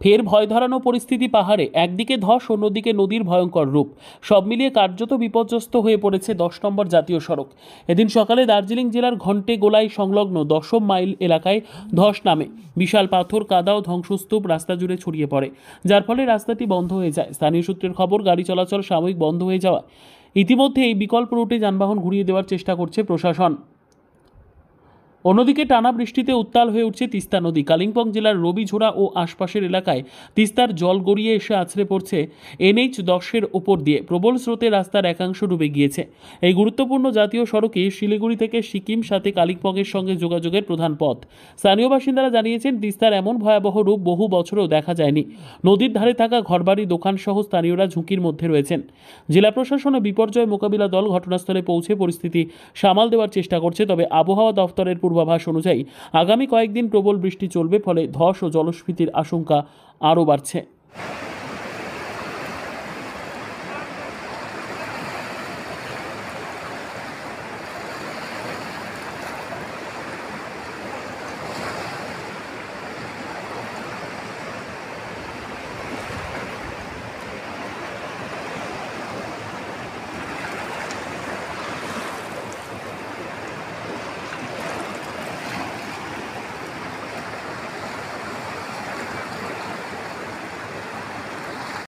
ফের ভয় ধরানো পরিস্থিতি পাহাড়ে, একদিকে ধস, অন্যদিকে নদীর ভয়ঙ্কর রূপ। সব মিলিয়ে কার্যত বিপর্যস্ত হয়ে পড়েছে 10 নম্বর জাতীয় সড়ক। এদিন সকালে দার্জিলিং জেলার ঘন্টে গোলাই সংলগ্ন 10ম মাইল এলাকায় ধস নামে। বিশাল পাথর, কাদা ও ধ্বংসস্তূপ রাস্তা জুড়ে ছড়িয়ে পড়ে, যার ফলে রাস্তাটি বন্ধ হয়ে যায়। স্থানীয় সূত্রের খবর, গাড়ি চলাচল সাময়িক বন্ধ হয়ে যাওয়া। ইতিমধ্যে এই বিকল্প রুটে যানবাহন ঘুরিয়ে দেওয়ার চেষ্টা করছে প্রশাসন। অন্যদিকে টানা বৃষ্টিতে উত্তাল হয়ে উঠছে তিস্তা নদী। কালিম্পং জেলার রবিঝোড়া ও আশপাশের এলাকায় তিস্তার জল গড়িয়ে এসে আছড়ে পড়ছে NH-10-এর ওপর দিয়ে। প্রবল স্রোতে রাস্তার একাংশ ডুবে গিয়েছে। এই গুরুত্বপূর্ণ জাতীয় সড়কে শিলিগুড়ি থেকে সিকিম সাথে কালিম্পংয়ের সঙ্গে যোগাযোগের প্রধান পথ। স্থানীয় বাসিন্দারা জানিয়েছেন, তিস্তার এমন ভয়াবহ রূপ বহু বছরেও দেখা যায়নি। নদীর ধারে থাকা ঘরবাড়ি, দোকানসহ স্থানীয়রা ঝুঁকির মধ্যে রয়েছেন। জেলা প্রশাসন ও বিপর্যয় মোকাবিলা দল ঘটনাস্থলে পৌঁছে পরিস্থিতি সামাল দেওয়ার চেষ্টা করছে। তবে আবহাওয়া দফতরের পূর্বাভাস অনুযায়ী আগামী কয়েকদিন প্রবল বৃষ্টি চলবে, ফলে ধস ও জলস্ফীতির আশঙ্কা আরও বাড়ছে।